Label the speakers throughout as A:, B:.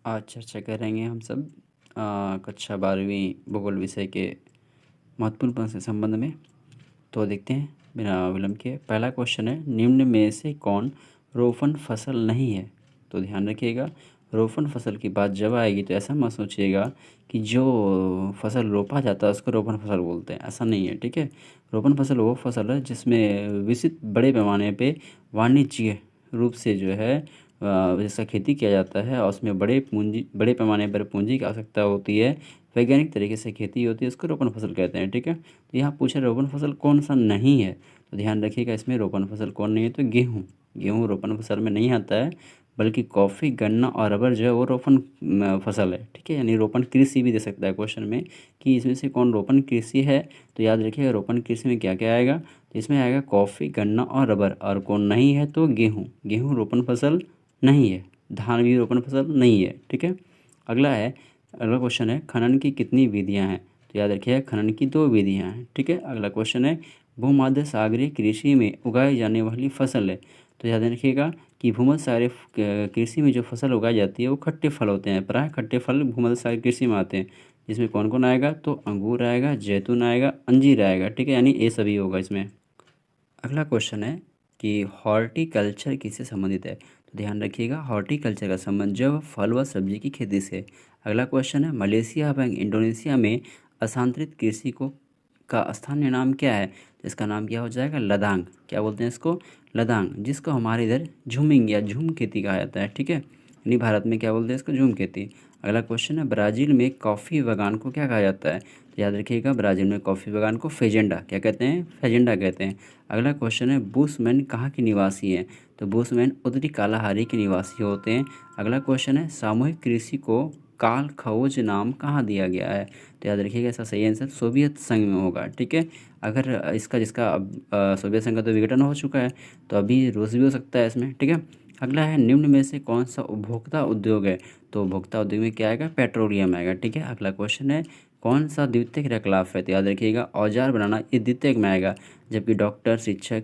A: आज चर्चा करेंगे हम सब कक्षा 12वीं भूगोल विषय के महत्वपूर्ण प्रश्न के संबंध में। तो देखते हैं बिना विलंब के। पहला क्वेश्चन है, निम्न में से कौन रोपण फसल नहीं है? तो ध्यान रखिएगा, रोपण फसल की बात जब आएगी तो ऐसा मत सोचिएगा कि जो फसल रोपा जाता है उसको रोपण फसल बोलते हैं, ऐसा नहीं है। ठीक है, रोपण फसल वो फसल है जिसमें विस्तृत बड़े पैमाने पे वाणिज्यिक रूप से जो है जिसका खेती किया जाता है और उसमें बड़े पैमाने पर पूंजी की आवश्यकता होती है, वैज्ञानिक तरीके से खेती होती है, उसको रोपण फसल कहते हैं। ठीक है, तो यहाँ पूछा रोपण फसल कौन सा नहीं है, तो ध्यान रखिएगा इसमें रोपण फसल कौन नहीं है, तो गेहूँ। गेहूँ रोपण फसल में नहीं आता है, बल्कि कॉफ़ी, गन्ना और रबर जो है वो रोपण फसल है। ठीक है, यानी रोपण कृषि भी दे सकता है क्वेश्चन में कि इसमें से कौन रोपण कृषि है। तो याद रखिएगा रोपण कृषि में क्या क्या आएगा, तो इसमें आएगा कॉफ़ी, गन्ना और रबर। और कौन नहीं है, तो गेहूँ। गेहूँ रोपण फसल नहीं है। धान भी रोपण फसल नहीं है। ठीक है, अगला क्वेश्चन है, खनन की कितनी विधियां हैं? तो याद रखिएगा खनन की 2 विधियां हैं। ठीक है, अगला क्वेश्चन है, भूमध्य सागरीय कृषि में उगाई जाने वाली फसल है? तो याद रखिएगा कि भूमध्य सागरीय कृषि में जो फसल उगाई जाती है वो खट्टे फल होते हैं। प्रायः खट्टे फल भूमध्य सागरीय कृषि में आते हैं, जिसमें कौन कौन आएगा, तो अंगूर आएगा, जैतून आएगा, अंजीर आएगा। ठीक है, यानी ये सभी होगा इसमें। अगला क्वेश्चन है कि हॉर्टिकल्चर किससे संबंधित है? तो ध्यान रखिएगा हॉर्टिकल्चर का संबंध जो फल व सब्जी की खेती से। अगला क्वेश्चन है, मलेशिया व इंडोनेशिया में स्थानांतरित कृषि को का स्थानीय नाम क्या है? तो इसका नाम क्या हो जाएगा, लदांग। क्या बोलते हैं इसको, लदांग, जिसको हमारे इधर झूमिंग या झूम खेती कहा जाता है। ठीक है, यानी भारत में क्या बोलते हैं इसको, झूम खेती। अगला क्वेश्चन है, ब्राज़ील में कॉफ़ी बागान को क्या कहा जाता है? तो याद रखिएगा ब्राज़ील में कॉफ़ी बागान को फेजेंडा क्या कहते हैं, फेजेंडा कहते हैं। अगला क्वेश्चन है, बुशमैन कहाँ के निवासी हैं? तो बुशमैन उत्तरी कालाहारी के निवासी होते हैं। अगला क्वेश्चन है, सामूहिक कृषि को काल खवोज नाम कहाँ दिया गया है? तो याद रखिएगा इसका सही आंसर सोवियत संघ में होगा। ठीक है, अगर इसका जिसका अब सोवियत संघ का तो विघटन हो चुका है, तो अभी रूस भी हो सकता है इसमें। ठीक है, अगला है, निम्न में से कौन सा उपभोक्ता उद्योग है? तो उपभोक्ता उद्योग में क्या आएगा, पेट्रोलियम आएगा। ठीक है, अगला क्वेश्चन है, कौन सा द्वितीयक क्रियाकलाप है? तो याद रखिएगा औजार बनाना ये द्वितीयक में आएगा, जबकि डॉक्टर, शिक्षक,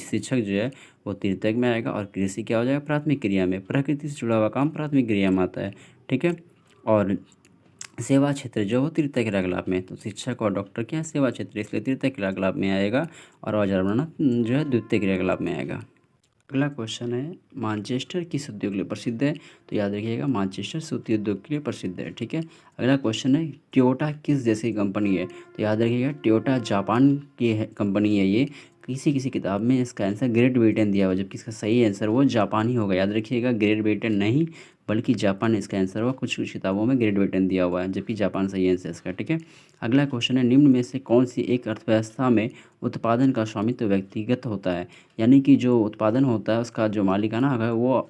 A: शिक्षक जो है वो तृतीयक में आएगा, और कृषि क्या हो जाएगा, प्राथमिक क्रिया में। प्रकृति से जुड़ा हुआ काम प्राथमिक क्रिया में आता है। ठीक है, और सेवा क्षेत्र जो हो तृतीय क्रियाकलाप में। तो शिक्षक और डॉक्टर क्या है, सेवा क्षेत्र, इसलिए तृतीय क्रियाकलाप में आएगा, और औजार बनाना जो है द्वितीय क्रियाकलाप में आएगा। अगला क्वेश्चन है, मानचेस्टर किस उद्योग के लिए प्रसिद्ध है? तो याद रखिएगा मानचेस्टर सूती उद्योग के लिए प्रसिद्ध है। ठीक है, अगला क्वेश्चन है, टोयोटा किस देश की कंपनी है? तो याद रखिएगा टोयोटा जापान की कंपनी है ये। किसी किसी किताब में इसका आंसर ग्रेट ब्रिटेन दिया हुआ, जबकि इसका सही आंसर वो जापान ही होगा। याद रखिएगा ग्रेट ब्रिटेन नहीं, बल्कि जापान इसका आंसर होगा। कुछ कुछ किताबों में ग्रेट ब्रिटेन दिया हुआ है, जबकि जापान सही आंसर इसका। ठीक है, अगला क्वेश्चन है, निम्न में से कौन सी एक अर्थव्यवस्था में उत्पादन का स्वामित्व व्यक्तिगत होता है? यानी कि जो उत्पादन होता है उसका जो मालिकाना हक है वो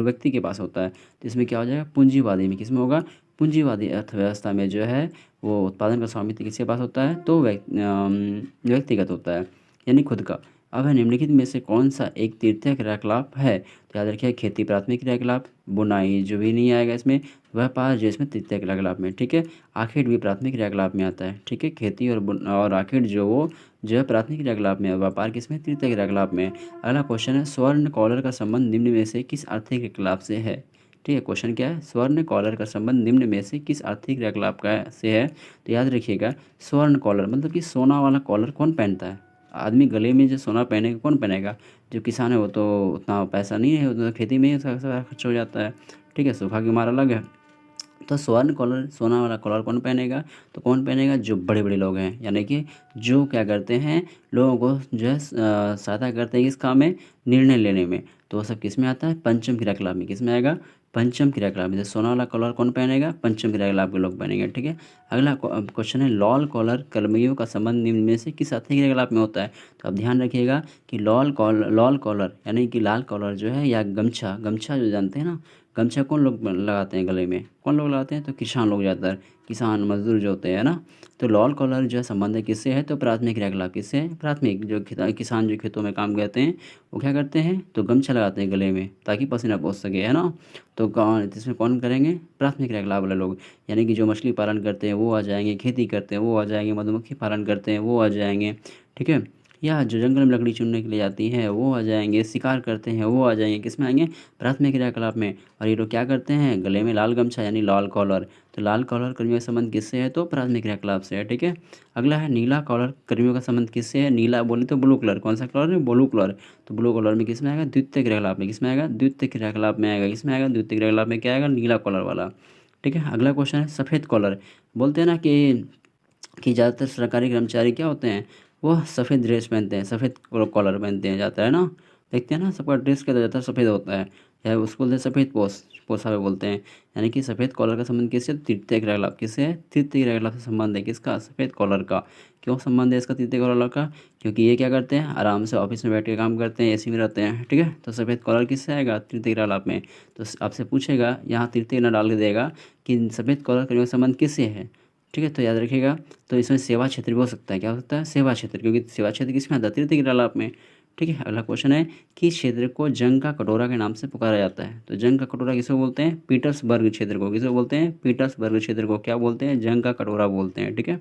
A: व्यक्ति के पास होता है। तो इसमें क्या हो जाएगा, पूंजीवादी में। किसमें होगा, पूंजीवादी अर्थव्यवस्था में जो है वो उत्पादन का स्वामित्व किसके पास होता है, तो व्यक्तिगत होता है, यानी खुद का। अब है, निम्नलिखित में से कौन सा एक तृतीय क्रियाकलाप है? तो याद रखिए खेती प्राथमिक क्रियाकलाप, बुनाई जो भी नहीं आएगा इसमें, व्यापार जो इसमें तृतीय क्रियाकलाप में। ठीक है, आखेट भी प्राथमिक क्रियाकलाप में आता है। ठीक है, खेती और आखेट जो है प्राथमिक क्रियाकलाप में, व्यापार किसमें, तृतीय क्रियाकलाप में। अगला क्वेश्चन है, स्वर्ण कॉलर का संबंध निम्न में से किस आर्थिक क्रियाकलाप से है? ठीक है, क्वेश्चन क्या है, स्वर्ण कॉलर का संबंध निम्न में से किस आर्थिक क्रियाकलाप का से है? तो याद रखिएगा स्वर्ण कॉलर मतलब कि सोना वाला कॉलर कौन पहनता है? आदमी गले में जो सोना पहनेगा कौन पहनेगा? जो किसान है वो तो उतना पैसा नहीं है, उतना खेती में ही उसका सारा खर्च हो जाता है। ठीक है, सूखा की मार अलग है। तो स्वर्ण कॉलर, सोना वाला कॉलर कौन पहनेगा? तो कौन पहनेगा, जो बड़े बड़े लोग हैं, यानी कि जो क्या करते हैं, लोगों को जो है सहायता करते हैं इस काम में, निर्णय लेने में। तो वो सब किस में आता है, पंचम क्रियाकलाप में। किस में आएगा, पंचम क्रियाकलाप में। जैसे सोना वाला कॉलर कौन पहनेगा, पंचम क्रियाकलाप के लोग पहनेंगे। ठीक है, अगला क्वेश्चन है, लॉल कॉलर कर्मियों का संबंध निम्न में से किस आर्थिक क्रियाकलाप में होता है? तो आप ध्यान रखिएगा कि लॉल कॉलर यानी कि लाल कॉलर जो है, या गमछा, गमछा जो जानते हैं ना, गमछा कौन लोग लगाते हैं गले में, कौन लोग लगाते हैं, तो किसान लोग ज़्यादातर, किसान मजदूर जो होते हैं ना। तो लॉल कॉलर जो है संबंध है किससे है, तो प्राथमिक क्रियाकलाप किससे है, प्राथमिक। जो किसान जो खेतों में काम करते हैं वो क्या करते हैं, तो गमछा लगाते हैं गले में ताकि पसीना पहुँच सके, है ना। तो इसमें कौन करेंगे, प्राथमिक क्रियाकलाप वाले लोग, यानी कि जो मछली पालन करते हैं वो आ जाएंगे, खेती करते हैं वो आ जाएंगे, मधुमक्खी पालन करते हैं वो आ जाएंगे। ठीक है, या जो जंगल में लकड़ी चुनने के लिए जाती है वो आ जाएंगे, शिकार करते हैं वो आ जाएंगे, किस में आएंगे, प्राथमिक क्रियाकलाप में। और ये लोग क्या करते हैं, गले में लाल गमछा यानी लाल कॉलर, तो लाल कॉलर कर्मियों का संबंध किससे है, तो प्राथमिक क्रियाकलाप से है। ठीक है, अगला है नीला कॉलर कर्मियों का संबंध किससे है, नीला बोले तो ब्लू कलर, कौन सा कलर है, ब्लू कलर, तो ब्लू कलर में किस में आएगा, द्वितीय क्रियाकलाप में, किस में आएगा, द्वितीय क्रियाकलाप में आएगा, किसमें आएगा, द्वितीय क्रियाकलाप में क्या आएगा, नीला कॉलर वाला। ठीक है, अगला क्वेश्चन है सफ़ेद कॉलर। बोलते हैं ना कि ज़्यादातर सरकारी कर्मचारी क्या होते हैं, वो सफ़ेद ड्रेस पहनते हैं, सफ़ेद कॉलर पहनते हैं, जाता है ना, देखते हैं ना सबका ड्रेस क्या ज़्यादातर सफ़ेद होता है, या उसको बोलते हैं सफ़ेद पोशाक बोलते हैं। यानी कि सफ़ेद कॉलर का संबंध किससे, तृतीय क्रियाकलाप, किससे है, तृतीय क्रियाकलाप से संबंध है, किसका, सफ़ेद कॉलर का। क्यों संबंध है इसका तृतीय कॉलर का, क्योंकि ये क्या करते हैं, आराम से ऑफिस में बैठ के काम करते हैं, एसी में रहते हैं। ठीक है, तो सफ़ेद कॉलर किससे आएगा, तृतीय क्रियाकलाप में। तो आपसे पूछेगा, यहाँ तृतीय न डाल के देगा कि सफ़ेद कॉलर का संबंध किससे है। ठीक है, तो याद रखिएगा। तो इसमें सेवा क्षेत्र भी हो सकता है, क्या हो सकता है, सेवा क्षेत्र, क्योंकि सेवा क्षेत्र किसमें आता है, तृतीय क्रियाकलाप में। ठीक है, अगला क्वेश्चन है कि क्षेत्र को जंग का कटोरा के नाम से पुकारा जाता है। तो जंग का कटोरा किसको बोलते हैं, पीटर्सबर्ग क्षेत्र को, किसको बोलते हैं, पीटर्सबर्ग क्षेत्र को क्या बोलते हैं, जंग का कटोरा बोलते हैं। ठीक है,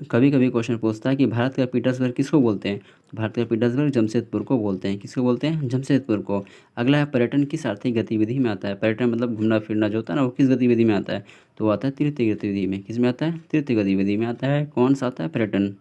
A: कभी कभी क्वेश्चन पूछता है कि भारत का पीटर्सबर्ग किसको बोलते हैं, तो भारत का पीटर्सबर्ग जमशेदपुर को बोलते हैं, किसको बोलते हैं, जमशेदपुर को। अगला है पर्यटन किस आर्थिक गतिविधि में आता है, पर्यटन मतलब घूमना फिरना जो होता है ना, वो किस गतिविधि में आता है, तो वो आता है तृतीय गतिविधि में, किस में आता है, तृतीय गतिविधि में आता है, कौन सा आता है, पर्यटन।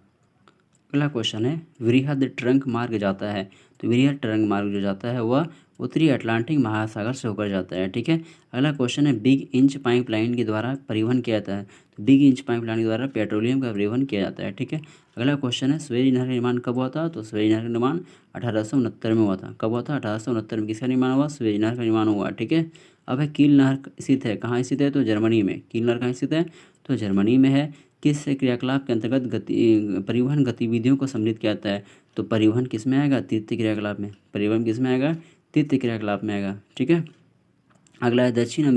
A: अगला क्वेश्चन है वृहद ट्रंक मार्ग जाता है। तो वृहद ट्रंक मार्ग जो जाता है वह उत्तरी अटलांटिक महासागर से होकर जाता है। ठीक है, अगला क्वेश्चन है बिग इंच पाइपलाइन के द्वारा परिवहन किया जाता है। तो बिग इंच पाइपलाइन के द्वारा पेट्रोलियम का परिवहन किया जाता है। ठीक है, अगला क्वेश्चन है सुएज नहर का निर्माण कब हुआ था, तो सुएज नहर का निर्माण 1869 में हुआ था। कब हुआ था, 1869 में। किसका निर्माण हुआ, सुएज नहर का निर्माण हुआ। ठीक है, अब है कील नहर स्थित है, कहाँ स्थित है, तो जर्मनी में। कील नहर कहाँ स्थित है, तो जर्मनी में है। किस क्रियाकलाप के अंतर्गत परिवहन गतिविधियों को सम्मिलित किया जाता है, तो परिवहन किस में आएगा, तृतीय क्रियाकलाप में। परिवहन किस में आएगा, तृतीय क्रियाकलाप में आएगा। ठीक है, अगला है दक्षिण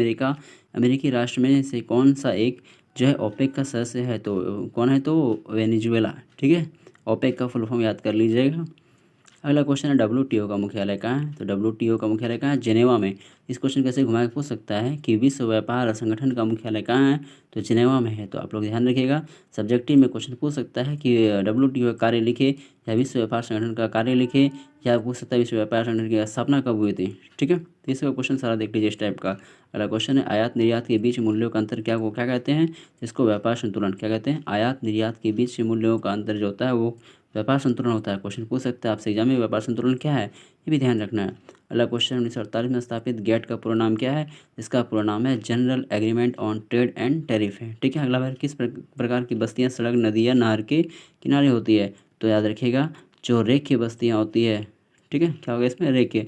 A: अमेरिकी राष्ट्र में से कौन सा एक जो है ओपेक का सदस्य है, तो कौन है, तो वेनेजुएला। ठीक है, ओपेक का फुल फॉर्म याद कर लीजिएगा। अगला क्वेश्चन है WTO का मुख्यालय कहाँ है, तो WTO का मुख्यालय कहाँ है, जेनेवा में। इस क्वेश्चन कैसे घुमा के पूछ सकता है कि विश्व व्यापार संगठन का मुख्यालय कहाँ है, तो जेनेवा में है। तो आप लोग ध्यान रखिएगा, सब्जेक्टिव में क्वेश्चन पूछ सकता है कि WTO का कार्य लिखे, या विश्व व्यापार संगठन का कार्य लिखे, या पूछ सकता है विश्व व्यापार संगठन की स्थापना कब हुई थी। ठीक है, तो इसका क्वेश्चन सारा देख लीजिए इस टाइप का। अगला क्वेश्चन है आयात निर्यात के बीच मूल्यों का अंतर क्या कहते हैं, इसको व्यापार संतुलन क्या कहते हैं, आयात निर्यात के बीच मूल्यों का अंतर जो होता है वो व्यापार संतुलन होता है। क्वेश्चन पूछ सकते हैं आपसे एग्जाम में, व्यापार संतुलन क्या है, ये भी ध्यान रखना है। अगला क्वेश्चन 1948 में स्थापित गेट का पूरा नाम क्या है, इसका पूरा नाम है general agreement on trade and tariff है। ठीक है, अगला बार किस प्रकार की बस्तियां सड़क, नदी या नहर के किनारे होती है, तो याद रखिएगा जो रेख्य बस्तियाँ होती है। ठीक है, क्या होगा इसमें, रेख्य,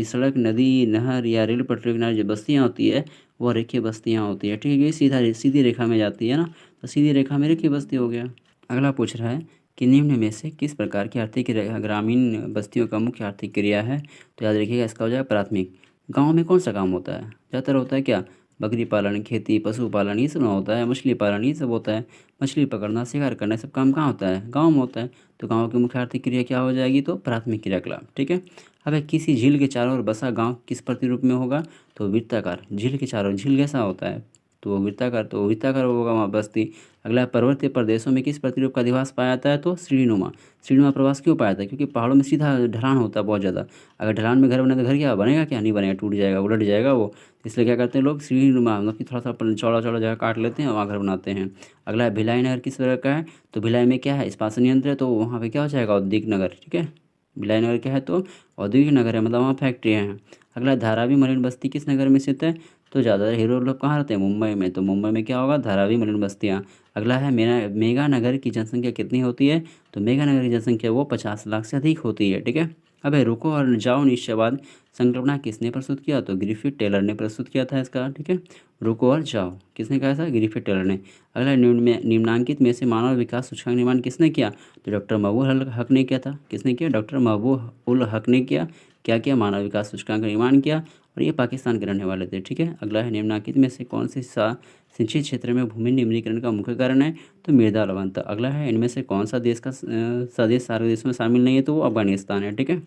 A: सड़क, नदी, नहर या रेल पटरी के किनारे जो बस्तियाँ होती है वो रेख्य बस्तियाँ होती है। ठीक है, ये सीधी रेखा में जाती है ना, तो सीधी रेखा में रेख्य बस्ती हो गया। अगला पूछ रहा है कि निम्न में से किस प्रकार की आर्थिक ग्रामीण बस्तियों का मुख्य आर्थिक क्रिया है, तो याद रखिएगा इसका हो जाएगा प्राथमिक। गांव में कौन सा काम होता है, ज़्यादातर होता है क्या, बकरी पालन, खेती, पशुपालन, ये सब ना होता है, मछली पालन ये सब होता है, मछली पकड़ना, शिकार करना, ये सब काम कहाँ होता है, गाँव में होता है। तो गाँव की मुख्य आर्थिक क्रिया क्या हो जाएगी, तो प्राथमिक क्रियाकलाप। ठीक है, अब किसी झील के चारों ओर बसा गाँव किस प्रतिरूप में होगा, तो वृत्ताकार। झील के चारों, झील कैसा होता है, तो वृत्ताकार होगा वहाँ बस्ती। अगला पर्वतीय प्रदेशों में किस प्रतिरूप का अधिवास पाया जाता है, तो सीढ़ीनुमा प्रवास क्यों पाया जाता है, क्योंकि पहाड़ों में सीधा ढलान होता है बहुत ज़्यादा। अगर ढलान में घर बने तो घर क्या बनेगा, क्या नहीं बनेगा, टूट जाएगा, उलट जाएगा वो। इसलिए क्या करते हैं लोग, सीढ़ीनुमा मतलब कि थोड़ा सा चौड़ा जगह काट लेते हैं और वहाँ घर बनाते हैं। अगला भिलाई नगर किस तरह का है, तो भिलाई में क्या है, इस्पात संयंत्र है, तो वहाँ पर क्या हो जाएगा, औद्योगिक नगर। ठीक है, भिलाई नगर क्या है, तो औद्योगिक नगर है, मतलब वहाँ फैक्ट्रियाँ हैं। अगला धारावी मलिन बस्ती किस नगर में स्थित है, तो ज़्यादातर हीरो लोग कहाँ रहते हैं, मुंबई में। तो मुंबई में क्या होगा, धारावी मलिन बस्तियाँ। अगला है मेगा नगर की जनसंख्या कितनी होती है, तो मेगा नगर की जनसंख्या वो 50 लाख से अधिक होती है। ठीक है, अब रुको और जाओ निश्चयवाद संकल्पना किसने प्रस्तुत किया, तो ग्रिफिथ टेलर ने प्रस्तुत किया था इसका। ठीक है, रुको और जाओ किसने कहा था, ग्रिफिथ टेलर ने। अगला निम्नांकित में से मानव विकास सूचकांक निर्माण किसने किया, तो डॉक्टर महबूब उल हक ने किया था। किसने किया, डॉक्टर महबूब उल हक ने किया। क्या किया, मानव विकास सूचकांक का निर्माण किया, और ये पाकिस्तान के रहने वाले थे। ठीक है, अगला है निम्नलिखित में से कौन सी सिंचित क्षेत्र में भूमि निम्नीकरण का मुख्य कारण है, तो मृदा लवणता। अगला है इनमें से कौन सा देश सारे देशों में शामिल नहीं है, तो वो अफगानिस्तान है। ठीक है,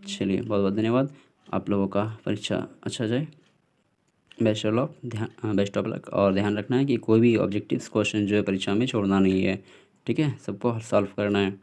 A: चलिए बहुत बहुत धन्यवाद, आप लोगों का परीक्षा अच्छा जाए, बेस्ट ऑफ लक। और ध्यान रखना है कि कोई भी ऑब्जेक्टिव्स क्वेश्चन जो है परीक्षा में छोड़ना नहीं है। ठीक है, सबको सॉल्व करना है।